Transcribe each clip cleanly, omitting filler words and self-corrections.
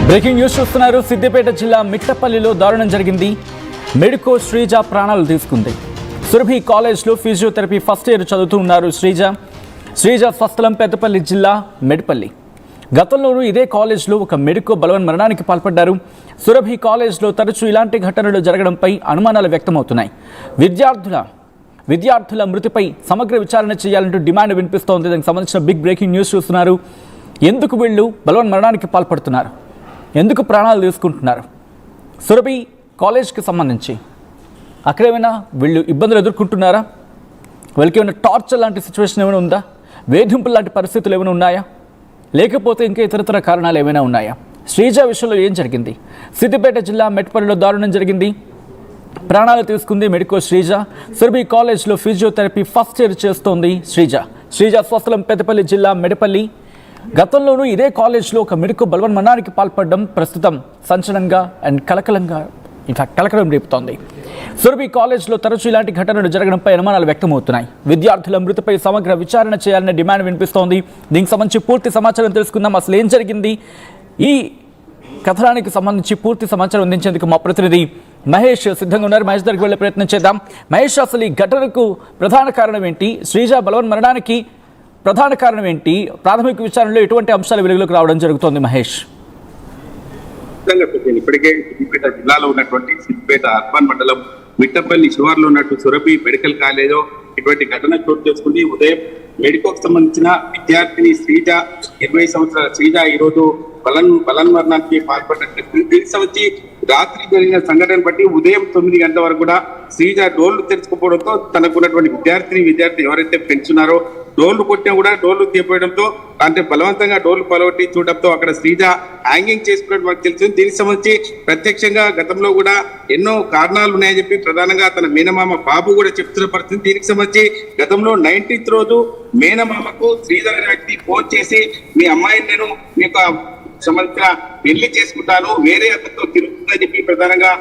Breaking news చూస్తున్నారు. సిద్దిపేట జిల్లా మిట్టపల్లిలో దారుణం జరిగింది. మెడికో శ్రీజ ప్రాణాలు తీసుకుంది. సురభి కాలేజ్లో ఫిజియోథెరపీ ఫస్ట్ ఇయర్ చదువుతూ ఉన్నారు శ్రీజ స్వస్థలం పెద్దపల్లి జిల్లా మెడిపల్లి. గతంలోనూ ఇదే కాలేజ్లో ఒక మెడికో బలవన్ మరణానికి పాల్పడ్డారు. సురభి కాలేజ్లో తరచూ ఇలాంటి ఘటనలు జరగడంపై అనుమానాలు వ్యక్తమవుతున్నాయి. విద్యార్థుల మృతిపై సమగ్ర విచారణ చేయాలంటూ డిమాండ్ వినిపిస్తోంది. దానికి సంబంధించిన బిగ్ బ్రేకింగ్ న్యూస్ చూస్తున్నారు. ఎందుకు వీళ్ళు బలవన్ మరణానికి పాల్పడుతున్నారు, ఎందుకు ప్రాణాలు తీసుకుంటున్నారు? సురభి కాలేజ్కి సంబంధించి అక్కడ ఏమైనా వీళ్ళు ఇబ్బందులు ఎదుర్కొంటున్నారా? వీళ్ళకి ఏమైనా టార్చర్ లాంటి సిచ్యువేషన్ ఏమైనా ఉందా? వేధింపులు లాంటి పరిస్థితులు ఏమైనా ఉన్నాయా? లేకపోతే ఇంకా ఇతరతర కారణాలు ఏమైనా ఉన్నాయా? శ్రీజ విషయంలో ఏం జరిగింది? సిద్దిపేట జిల్లా మెట్పల్లిలో దారుణం జరిగింది. ప్రాణాలు తీసుకుంది మెడికో శ్రీజ. సురభి కాలేజ్లో ఫిజియోథెరపీ ఫస్ట్ ఇయర్ చేస్తోంది శ్రీజ స్వస్థలం పెద్దపల్లి జిల్లా మెడిపల్లి. గతంలోనూ ఇదే కాలేజ్లో ఒక మెడికో బలవన్ మరణానికి పాల్పడడం ప్రస్తుతం సంచలనంగా అండ్ కలకలం రేపుతోంది. సురభి కాలేజ్లో తరచూ ఇలాంటి ఘటనలు జరగడంపై అనుమానాలు వ్యక్తమవుతున్నాయి. విద్యార్థుల మృతిపై సమగ్ర విచారణ చేయాలనే డిమాండ్ వినిపిస్తోంది. దీనికి సంబంధించి పూర్తి సమాచారం తెలుసుకుందాం. అసలు ఏం జరిగింది? ఈ కథనానికి సంబంధించి పూర్తి సమాచారం అందించేందుకు మా ప్రతినిధి మహేష్ సిద్ధంగా ఉన్నారు. మహేష్ దగ్గరికి వెళ్ళే ప్రయత్నం చేద్దాం. మహేష్, అసలు ఈ ఘటనకు ప్రధాన కారణం ఏంటి? శ్రీజ బలవన్ మరణానికి ప్రధాన కారణం ఏంటి? ప్రాథమిక విచారణలో ఎటువంటి అంశాలు వెలుగులోకి రావడం జరుగుతోంది మహేష్? ఇప్పటికే సిద్దిపేట జిల్లాలో ఉన్నటువంటి సిద్దిపేట అర్బన్ మండలం మిట్టపల్లి శివార్లో ఉన్నట్టు సురభి మెడికల్ కాలేజీలో ఇటువంటి ఘటన చోటు చేసుకుంది. ఉదయం మెడికోకు సంబంధించిన విద్యార్థిని శ్రీజ, 20 సంవత్సరాల శ్రీజ ఈ రోజు బలన్ మరణానికి పాల్పడినట్టు దీనికి సంబంధించి రాత్రి జరిగిన సంఘటన బట్టి ఉదయం 9 గంటల వరకు కూడా శ్రీజ డోర్లు తెరుచుకోవడంతో తనకు ఉన్నటువంటి విద్యార్థి ఎవరైతే ఫ్రెండ్స్ ఉన్నారో డోర్లు కొట్టినా కూడా డోర్లు తీయడంతో అంటే బలవంతంగా డోర్లు పలవట్టి చూడడంతో అక్కడ శ్రీజ హ్యాంగింగ్ చేసుకున్నట్టు మనకు తెలుసు. దీనికి సంబంధించి ప్రత్యక్షంగా గతంలో కూడా ఎన్నో కారణాలు ఉన్నాయని చెప్పి ప్రధానంగా తన మేనమామ బాబు కూడా చెప్తున్న పరిస్థితి. దీనికి సంబంధించి గతంలో 19th రోజు మేనమామకు శ్రీజ అనే వ్యక్తి ఫోన్ చేసి, మీ అమ్మాయిని నేను మీకు సంబంధించిన పెళ్లి చేసుకుంటాను, వేరే అతనితో తిరుగుతుందని చెప్పి ప్రధానంగా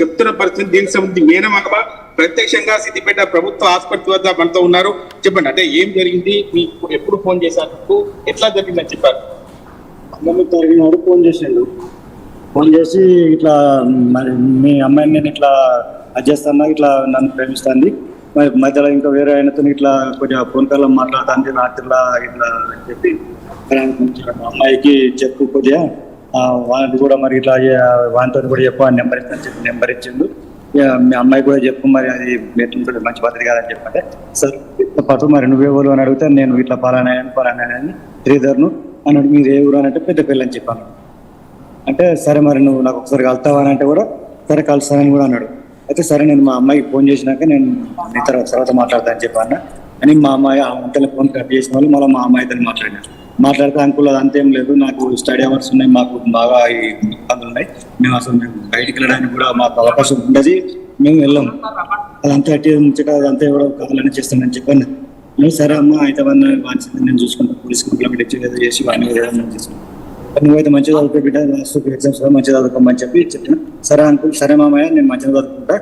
చెప్తున్న పరిస్థితి. దీనికి సంబంధించి మేనమామ ప్రత్యక్షంగా సిద్దిపేట ప్రభుత్వ ఆసుపత్రి వద్ద మనతో ఉన్నారు. చెప్పండి, అంటే ఏం జరిగింది, మీకు ఎప్పుడు ఫోన్ చేశారు, ఎట్లా జరిగిందని చెప్పారు? 9వ తారీఖు నాడు ఫోన్ చేసిండు. ఫోన్ చేసి ఇట్లా మరి మీ అమ్మాయిని నేను ఇట్లా అడ్జేస్తాను, ఇట్లా నన్ను ప్రేమిస్తుంది, మరి మధ్యలో ఇంకా వేరే ఆయనతో ఇట్లా కొద్దిగా ఫోన్ కాల్లో మాట్లాడుతుంది రాత్రిలా ఇట్లా అని చెప్పి అమ్మాయికి చెప్పు, కొద్దిగా వాళ్ళకి కూడా మరి ఇట్లా వానితో కూడా చెప్పు అని నెంబర్ ఇచ్చిండు. మీ అమ్మాయి కూడా చెప్పు, మరి అది మెట్ల మంచి పద్ధతి కాదని చెప్పంటే, సార్ పాటు మరి నువ్వేవారు అని అడిగితే నేను ఇట్లా పలానాయని శ్రీధర్ను అన్నాడు. మీరు ఏ ఊరు అని అంటే పెద్దపల్లి అని చెప్పాను. అంటే సరే మరి నువ్వు నాకు ఒకసారి కలుతావా అని అంటే కూడా సరే కలుస్తానని కూడా అన్నాడు. అయితే సరే నేను మా అమ్మాయికి ఫోన్ చేసినాక నేను నీ తర్వాత మాట్లాడతా అని చెప్పాను అని మా అమ్మాయి అంతలో ఫోన్ కట్ చేసిన వాళ్ళు మళ్ళీ మా అమ్మాయితో మాట్లాడితే అంకుల్ అదంతేం లేదు, నాకు స్టడీ అవర్స్ ఉన్నాయి, మాకు బాగా ఇబ్బందులు ఉన్నాయి, మేము బయటికి వెళ్ళడానికి కూడా మాకు అవకాశం ఉండదు, మేము వెళ్ళాము, అదంతా అదంతా ఎవరో కావాలని చేస్తానని చెప్పాను. నేను సరే అమ్మ అయితే వాంచింది నేను చూసుకుంటాను, పోలీస్ కంప్లైంట్ ఏదో చేసి వాడిని చేసుకుంటాను, నువ్వైతే మంచిగా చదువుకో బిడ్డ, లాస్ట్ ఎగ్జామ్స్ మంచిగా చదువుకోమని చెప్పి చెప్పిన. సరే అంకుల్, సరే మామయ్య నేను మంచిగా చదువుకుంటా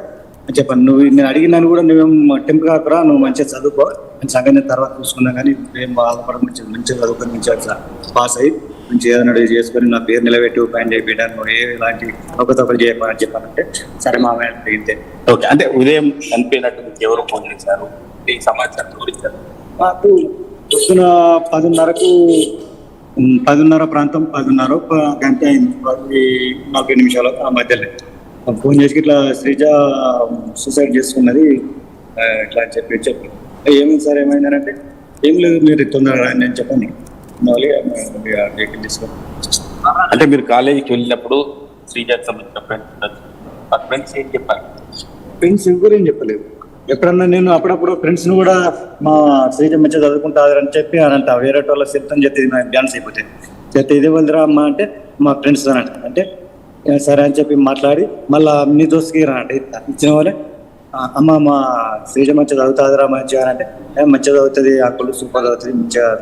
అని చెప్పాను. నేను అడిగినాను కూడా నువ్వేం టెంప్ కాకరా, నువ్వు మంచిగా చదువుకో అని సంగతి తర్వాత చూసుకున్నా, కానీ ఏం బాధపడ మంచిగా చదువుకొని మంచిగా పాస్ అయ్యి మంచిగా ఏదైనా చేసుకొని నా పేరు నిలబెట్టి పైన చేయబెట్టాను, నువ్వు ఇలాంటి ఒకతొకరు చేయమని చెప్పానంటే సరే మామయ్య అడిగితే. ఓకే, అంటే ఉదయం చనిపోయినట్టు మీకు ఎవరు ఫోన్ చేశారు, ఈ సమాచారం గురించి? మాకు పొద్దున 10:30 ప్రాంతం, 10:30 గంట అయింది, 40 నిమిషాలు ఆ మధ్యలో ఫోన్ చేసి ఇట్లా శ్రీజ సూసైడ్ చేసుకున్నది ఇట్లా అని చెప్పి ఏమైంది సార్ ఏమైందంటే, ఏం లేదు మీరు తొందరగా నేను చెప్పండి వెహికల్ తీసుకొని. అంటే మీరు కాలేజీకి వెళ్ళినప్పుడు శ్రీజకి సంబంధించిన ఫ్రెండ్స్ ఏం చెప్పారు? ఫ్రెండ్స్ ఎవరు ఏం చెప్పలేదు. ఎప్పుడన్నా నేను అప్పుడప్పుడు ఫ్రెండ్స్ని కూడా మా శ్రీజ మంచిగా చదువుకుంటారని చెప్పి అనంట, వేరే వాళ్ళ సిద్ధం చేస్తే డ్యాన్స్ అయిపోతాయి చేస్తే ఇదే వదిలేరా అమ్మ అంటే మా ఫ్రెండ్స్ అంటే సరే అని చెప్పి మాట్లాడి మళ్ళీ నీ దోస్తుకి అంటే ఇచ్చిన వాళ్ళే, అమ్మ మా శ్రీజ మంచిగా చదువుతుందిరా మంచిగా అంటే మంచిగా చదువుతుంది, అక్కడ సూపర్ చదువుతుంది,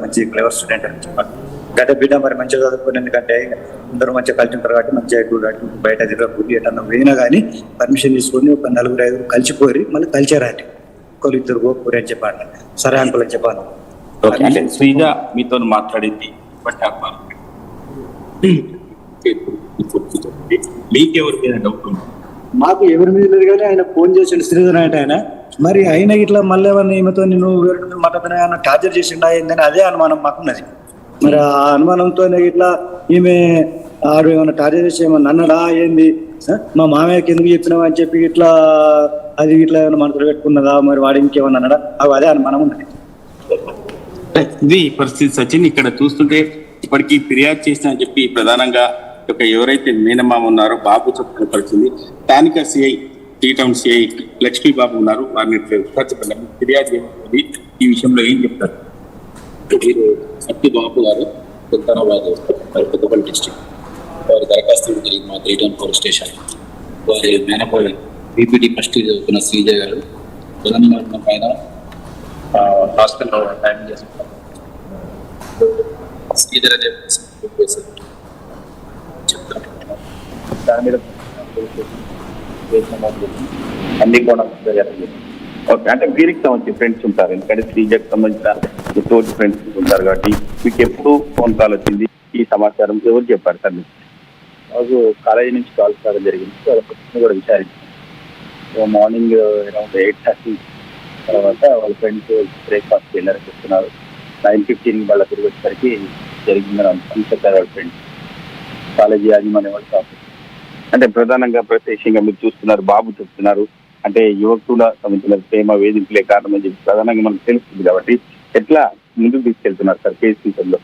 మంచి క్లెవర్ స్టూడెంట్ అని చెప్పాలి. గడ్డ బిడ్డ మరి మంచిగా చదువుకుని, ఎందుకంటే అందరూ మంచిగా కలిసి ఉంటారు కాబట్టి మంచిగా బయట తిరగకూడదు, ఎటన్నా పోయినా కానీ పర్మిషన్ తీసుకొని ఒక 4-5 కలిసిపోయి మళ్ళీ కలిసారంటే ఒకరు 2 పోకూరి అని చెప్పాను. సరే అంకుల్ అని చెప్పాను. శ్రీజ మీతో మాట్లాడింది మీకెవరి మీద డౌట్ ఉంది? మాకు ఎవరి మీద లేదు కానీ ఆయన ఫోన్ చేసిండు శ్రీధర్ అంటే ఆయన మరి ఆయన ఇట్లా మళ్ళీ ఏమన్నా ఈమెతో నేను వేరే మాట్లాడుతున్నా ఆయన టార్చర్ చేసిండా ఏందని అదే అనుమానం మాకున్నది. మరి ఆ అనుమానంతోనే ఇట్లా ఈమె ఆడు ఏమన్నా టార్చర్ చేసి ఏమన్నా అన్నాడా ఏంది మా మామయ్యకి ఎందుకు చెప్తున్నావు అని చెప్పి ఇట్లా అది ఇట్లా ఏమైనా మనసులో పెట్టుకున్నదా మరి వాడు ఇంకేమన్నా అన్నాడా అదే అనుమానం ఉన్నది. ఇది పరిస్థితి సచిన్. ఇక్కడ చూస్తుంటే ఇప్పటికీ ఫిర్యాదు చేసిన అని చెప్పి ప్రధానంగా ఎవరైతే మేనమామ ఉన్నారో బాబు చెప్తున్న పరిస్థితి. స్థానిక CI T town CI Lakshmi Babu ఉన్నారు, వారిని చెప్పండి ఫిర్యాదు చేస్తుంది ఈ విషయంలో ఏం చెప్తారు? మీరు సత్తి బాబు గారు ఉత్తరాబాద్ పెద్దపల్లి డిస్ట్రిక్ట్ వారి దరఖాస్తు జరిగింది మా 3 టౌన్ పోలీస్ స్టేషన్. వారి మేనకోడ బీపీటీ ఫస్ట్ ఇయర్ చదువుతున్న శ్రీజ గారు తెలంగాణ పైన హాస్టల్లో టైం చేసుకుంటారు. శ్రీధర్ అనే చెప్తాను దాని మీద అన్ని కోణం జరిగింది. ఓకే, అంటే వీరికి సంబంధించి ఫ్రెండ్స్ ఉంటారు, ఎందుకంటే శ్రీజకు సంబంధించిన తోటి ఫ్రెండ్స్ ఉంటారు కాబట్టి మీకు ఎప్పుడు ఫోన్ కాల్ వచ్చింది, ఈ సమాచారం ఎవరు చెప్పారు సార్? మాకు కాలేజీ నుంచి కాల్ కావడం జరిగింది. వాళ్ళ ప్రశ్న కూడా విచారించారు. మార్నింగ్ అరౌండ్ 8:30 తర్వాత వాళ్ళ ఫ్రెండ్స్ బ్రేక్ఫాస్ట్ వెళ్ళారని చెప్తున్నారు. 9:15 వాళ్ళ తిరిగి వచ్చేసరికి జరిగిందని అని చెప్పారు వాళ్ళ ఫ్రెండ్స్. కాలేజీ యాజమాన్యం వాళ్ళు కాదు. అంటే ప్రధానంగా ప్రత్యక్షంగా మీరు చూస్తున్నారు, బాబు చెప్తున్నారు అంటే యువకుల సంబంధించిన ప్రేమ వేధింపులే కారణమని చెప్పి ప్రధానంగా మనకు తెలుస్తుంది కాబట్టి ఎట్లా ముందుకు తీసుకెళ్తున్నారు సార్ కేసు విషయంలో?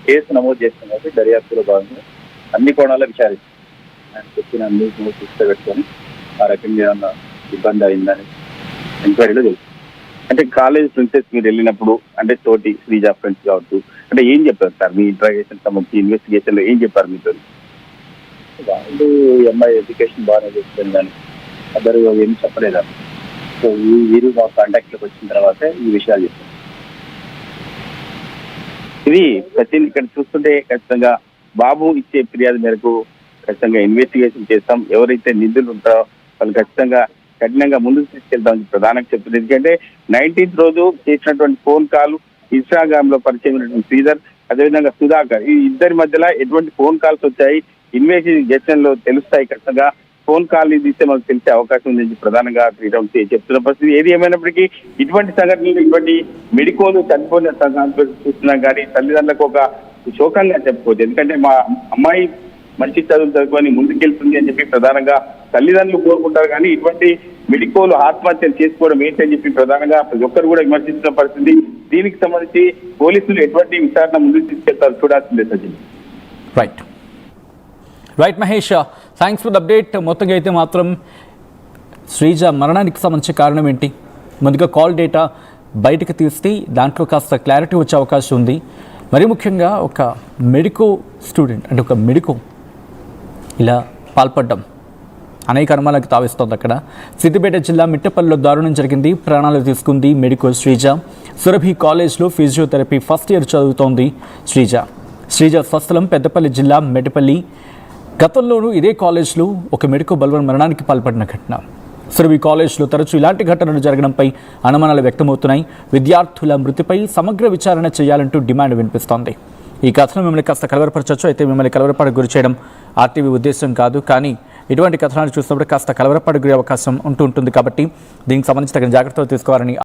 కేసు నమోదు చేసిన కాబట్టి దర్యాప్తులో భాగంగా అన్ని కోణాల్లో విచారిస్తాం. ఆయన చెప్పిన అన్ని దృష్టిలో పెట్టుకొని ఆ రకంగా ఏమన్నా ఇబ్బంది అయిందని ఎంక్వైరీలో తెలుసు. అంటే కాలేజ్ ప్రిన్సెస్ మీరు వెళ్ళినప్పుడు అంటే తోటి శ్రీజ ఫ్రెండ్స్ కావచ్చు, అంటే ఏం చెప్పారు సార్ మీ ఇంట్రాగేషన్ సంబంధించి ఇన్వెస్టిగేషన్ లో ఏం చెప్పారు మీతో? వాళ్ళు ఎంఐ ఎడ్యుకేషన్ బాగానే చేస్తుంది కానీ అందరూ ఏమి చెప్పలేదు. సో వీరు మా కాంటాక్ట్లోకి వచ్చిన తర్వాత ఈ విషయాలు చెప్పారు. ఇది సచిన్ ఇక్కడ చూస్తుంటే ఖచ్చితంగా బాబు ఇచ్చే ఫిర్యాదు మేరకు ఖచ్చితంగా ఇన్వెస్టిగేషన్ చేస్తాం, ఎవరైతే నిందితులు ఉంటారో వాళ్ళు ఖచ్చితంగా కఠినంగా ముందుకు తీసుకెళ్తామని ప్రధానంగా చెప్తుంది. ఎందుకంటే 19th రోజు చేసినటువంటి ఫోన్ కాల్ ఇన్స్టాగ్రామ్ లో పరిచయం శ్రీధర్ అదేవిధంగా సుధాకర్ ఈ ఇద్దరి మధ్యలో ఎటువంటి ఫోన్ కాల్స్ వచ్చాయి ఇన్వెస్టిగేషన్ లో తెలుస్తాయి. ఖచ్చితంగా ఫోన్ కాల్ తీస్తే మనకు తెలిసే అవకాశం ఉంది ప్రధానంగా శ్రీరామ్ చెప్తున్న పరిస్థితి. ఏది ఏమైనప్పటికీ ఇటువంటి సంఘటనలు ఇటువంటి మెడికోలు చనిపోయిన చూస్తున్నాం కానీ తల్లిదండ్రులకు ఒక శోకంగా చెప్పుకోవచ్చు. ఎందుకంటే మా అమ్మాయి మంచి చదువులు చదువుకొని ముందుకెళ్తుంది అని చెప్పి ప్రధానంగా తల్లిదండ్రులు కోరుకుంటారు కానీ ఇటువంటి మెడికోలు ఆత్మహత్యలు చేసుకోవడం ఏంటని చెప్పి ప్రధానంగా ప్రతి ఒక్కరు కూడా విమర్శిస్తున్న పరిస్థితి. దీనికి సంబంధించి పోలీసులు ఎటువంటి విచారణ ముందుకు తీసుకెళ్తారు చూడాల్సిందే Sachin. Right Mahesh, thanks for the update. మొత్తంగా అయితే మాత్రం శ్రీజ మరణానికి సంబంధించిన కారణం ఏంటి, ముందుగా కాల్ డేటా బయటకు తీస్తే దాంట్లో కాస్త క్లారిటీ వచ్చే అవకాశం ఉంది. మరీ ముఖ్యంగా ఒక మెడికో స్టూడెంట్ అంటే ఒక మెడికో ఇలా పాల్పడ్డం అనేక అనుమానాలకు తావిస్తోంది. అక్కడ సిద్దిపేట జిల్లా మిట్టపల్లిలో దారుణం జరిగింది, ప్రాణాలు తీసుకుంది మెడికో శ్రీజ. సురభి కాలేజ్లో ఫిజియోథెరపీ ఫస్ట్ ఇయర్ చదువుతోంది శ్రీజ. స్వస్థలం పెద్దపల్లి జిల్లా మెట్టపల్లి. గతంలోనూ ఇదే కాలేజ్లో ఒక మెడికో బలవన్ మరణానికి పాల్పడిన ఘటన. సురభి కాలేజ్లో తరచూ ఇలాంటి ఘటనలు జరగడంపై అనుమానాలు వ్యక్తమవుతున్నాయి. విద్యార్థుల మృతిపై సమగ్ర విచారణ చేయాలంటూ డిమాండ్ వినిపిస్తోంది. ఈ కథనం మిమ్మల్ని కాస్త కలవరపరచవచ్చు, అయితే మిమ్మల్ని కలవరపాటుకు గురి చేయడం ఆర్టీవీ ఉద్దేశం కాదు. కానీ ఇటువంటి కథనాలు చూసినప్పుడు కాస్త కలవరపాటుకు గురి అవకాశం ఉంటుంది కాబట్టి దీనికి సంబంధించి తగిన జాగ్రత్తలు తీసుకోవాలని